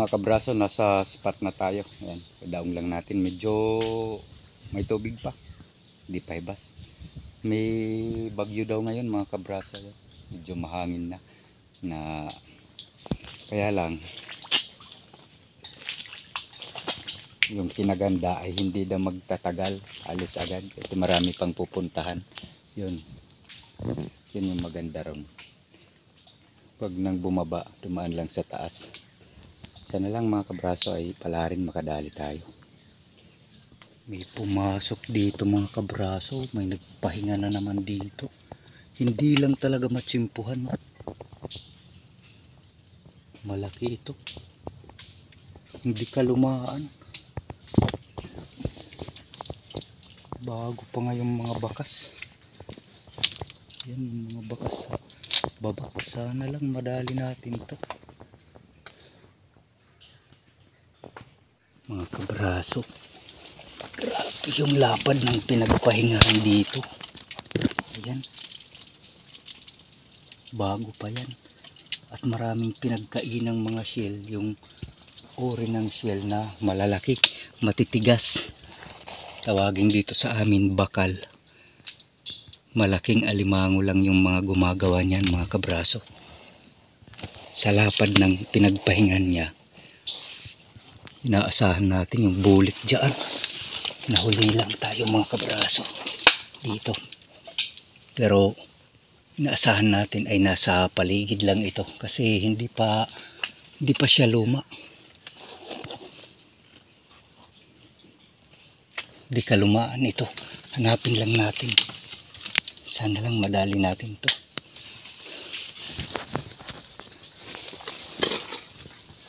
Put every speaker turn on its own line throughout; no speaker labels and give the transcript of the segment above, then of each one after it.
mga kabraso, nasa spot na tayo. Ayan, daong lang natin. Medyo may tubig pa. Hindi pa hibas. May bagyo daw ngayon mga kabraso. Medyo mahangin na kaya lang yung kinaganda ay hindi daw magtatagal, alis agad kasi marami pang pupuntahan. Yun yung maganda ron. Pag nang bumaba, dumaan lang sa taas. Sana lang mga kabraso ay pala rin makadali tayo. May pumasok dito mga kabraso, may nagpahinga na naman dito. Hindi lang talaga matsimpuhan. Malaki ito. Hindi kalumaan. Bago pa nga yung mga bakas. Yan yung mga bakas sa baba. Sana lang madali natin to. Mga kabraso, grabe yung lapad ng pinagpahingahan dito. Ayan. Bago pa yan. At maraming pinagkainang mga shell. Yung uri ng shell na malalaki, matitigas. Tawagin dito sa amin bakal. Malaking alimango lang yung mga gumagawa niyan mga kabraso. Sa lapad ng pinagpahingan niya, inaasahan natin yung bulit dyan. Nahuli lang tayo mga kabraso dito. Pero inaasahan natin ay nasa paligid lang ito kasi hindi pa siya luma. Di kalumaan ito. Hanapin lang natin. Sana lang madali natin to.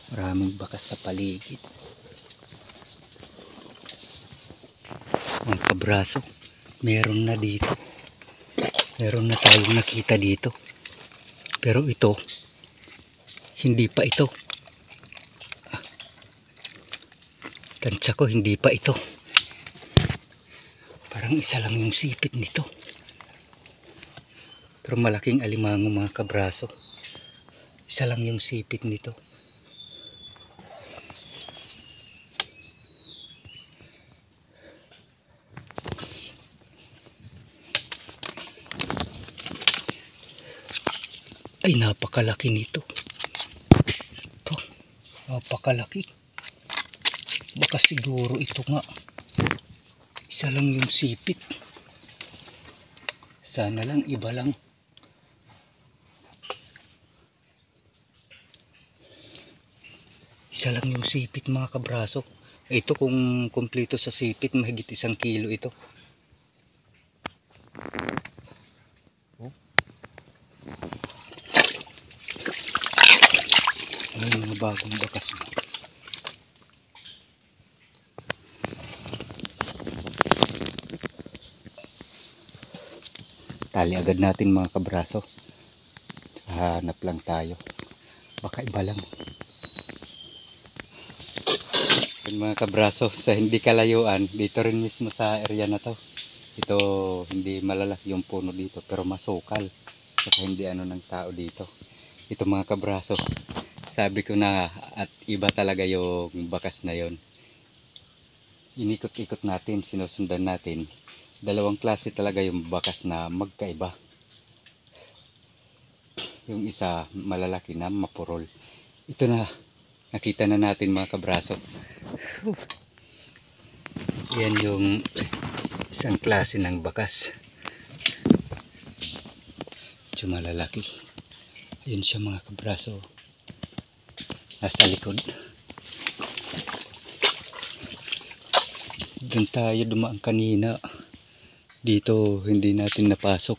Maraming bakas sa paligid. Mga kabraso, meron na dito. Meron na tayong nakita dito. Pero ito, hindi pa ito. Tansya ko, hindi pa ito. Parang isa lang yung sipit nito. Pero malaking alimango mga kabraso. Isa lang yung sipit nito. Ay, napakalaki nito. Ito, napakalaki. Baka siguro ito nga. Isa lang yung sipit. Sana lang iba lang. Isa lang yung sipit mga kabraso. Ito kung kumpleto sa sipit, mahigit 1 kilo ito. Oh. Ay, mga bagong bakas. Tali agad natin mga kabraso. Hanap lang tayo. Baka iba lang. Mga kabraso, sa hindi kalayuan, dito rin mismo sa area na to. Ito hindi malalaki yung puno dito pero masukal. Saka hindi ano ng tao dito. Ito mga kabraso, sabi ko na at iba talaga yung bakas na yon. Inikot-ikot natin, sinusundan natin. Dalawang klase talaga yung bakas na magkaiba. Yung isa malalaki na mapurol. Ito na, nakita na natin mga kabraso. Yan yung isang klase ng bakas. Medyo malalaki. Ayun siya mga kabraso. Nasa likod. Doon tayo dumaan kanina. Dito hindi natin napasok.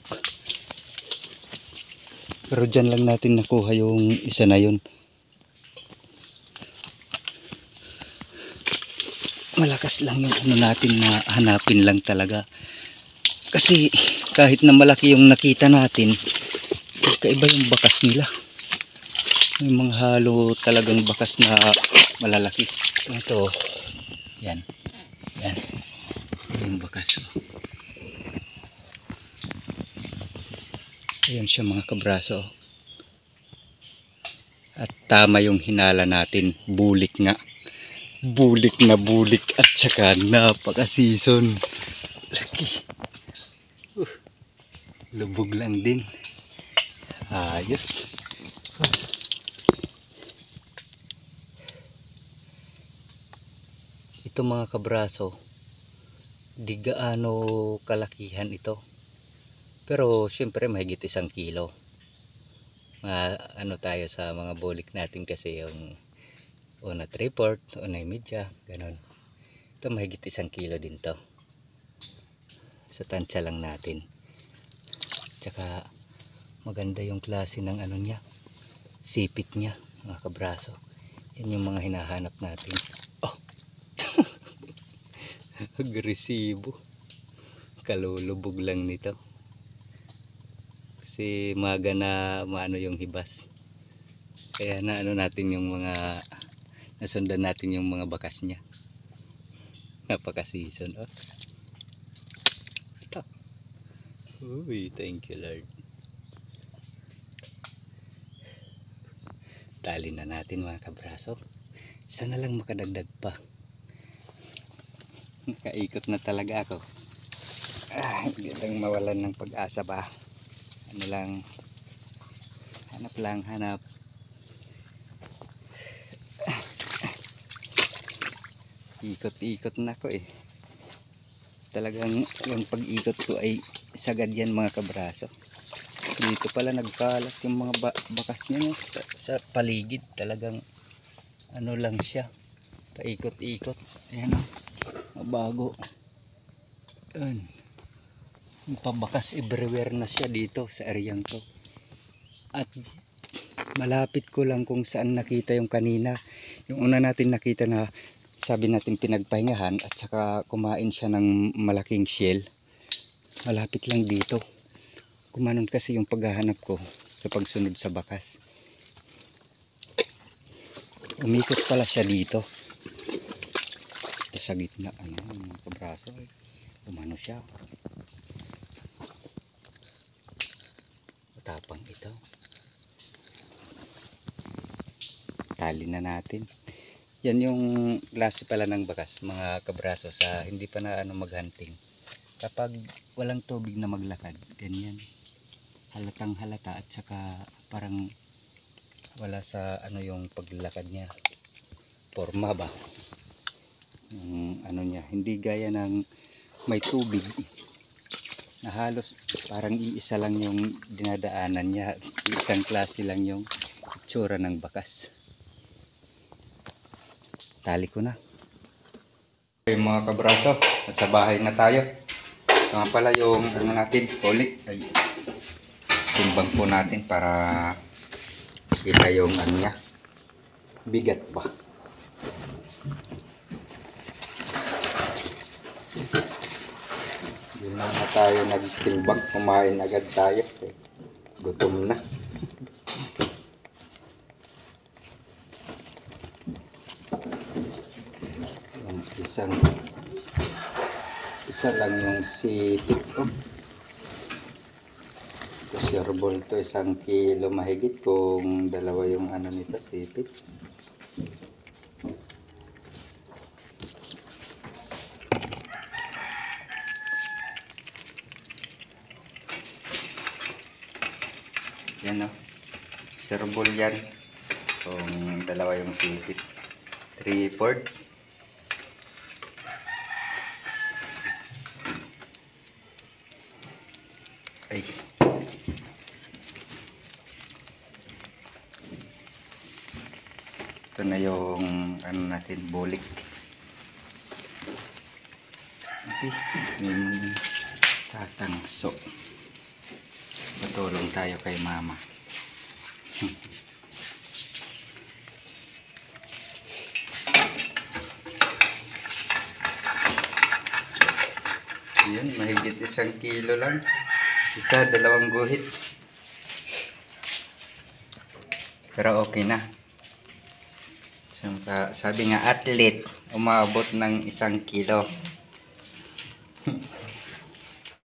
Pero dyan lang natin nakuha yung isa na yun. Malakas lang yung ano natin na hanapin lang talaga. Kasi kahit na malaki yung nakita natin, kaiba yung bakas nila. May mga halo talagang bakas na malalaki. Ito, yan. Yan. Yung bakas. Ayan siya mga kabraso. At tama yung hinala natin. Bulik nga. Bulik na bulik at saka napaka-season. Laki. Lubog lang din. Ayos. Ito mga kabraso, di gaano kalakihan ito. Pero syempre mahigit 1 kilo. Ano tayo sa mga bulik natin kasi yung una 3/4, una media, ganun. Ito mahigit 1 kilo din to. Sa tansya lang natin. Tsaka maganda yung klase ng ano niya, sipit niya mga kabraso. Yan yung mga hinahanap natin. Oh! Agresibo. Kalulubog lang nito. Kasi maga na maano yung hibas. Kaya na ano natin yung mga nasundan natin yung mga bakas niya. Napaka-season. Oh. Ito. Uy, thank you Lord. Tali na natin mga kabraso. Sana lang makadagdag pa. Nakaikot na talaga ako. Hindi lang mawalan ng pag-asa ba. Ano lang, hanap. Ikot-ikot na ko eh. Talagang yung pag-ikot ko ay sagad yan mga kabraso. Dito pala nagkalat yung mga bakas niya no? Sa paligid. Talagang ano lang siya, paikot-ikot. Ayan o, mabago. Ayan. Pabakas everywhere na siya dito sa areang to. At malapit ko lang kung saan nakita yung kanina. Yung una natin nakita na sabi natin pinagpahingahan at saka kumain siya ng malaking shell. Malapit lang dito. Kumanon kasi yung paghahanap ko sa pagsunod sa bakas. Umikot pala siya dito. Sa gitna mga kabraso. Umano siya. Matapang ito. Tali na natin. Yan yung klase pala ng bakas mga kabraso sa hindi pa na maghunting. Kapag walang tubig na maglakad, ganyan. Halatang halata at saka parang wala sa yung paglalakad niya. Forma ba? Niya, hindi gaya ng may tubig na halos parang iisa lang yung dinadaanan niya. Isang klase lang yung itsura ng bakas. Tali ko na. Okay mga kabraso, nasa bahay na tayo. Ito nga pala yung natin, ulit. Ay, timbang po natin para kita yung niya. Bigat ba? Hindi na tayo nagtimbang, kumain agad tayo. Gutom na. Isa lang yung sipit. Ito sirbol to 1 kilo mahigit kung dalawa yung nito sipit. Yan o, sirbol yan kung dalawa yung sipit. 3/4. Ay. Ito na yung natin, bulik. Okay. Yung tatangso. Patulong tayo kay mama. Yan, mahigit 1 kilo lang. Isa, 2 guhit. Pero okay na. Sabi nga athlete, umabot ng 1 kilo.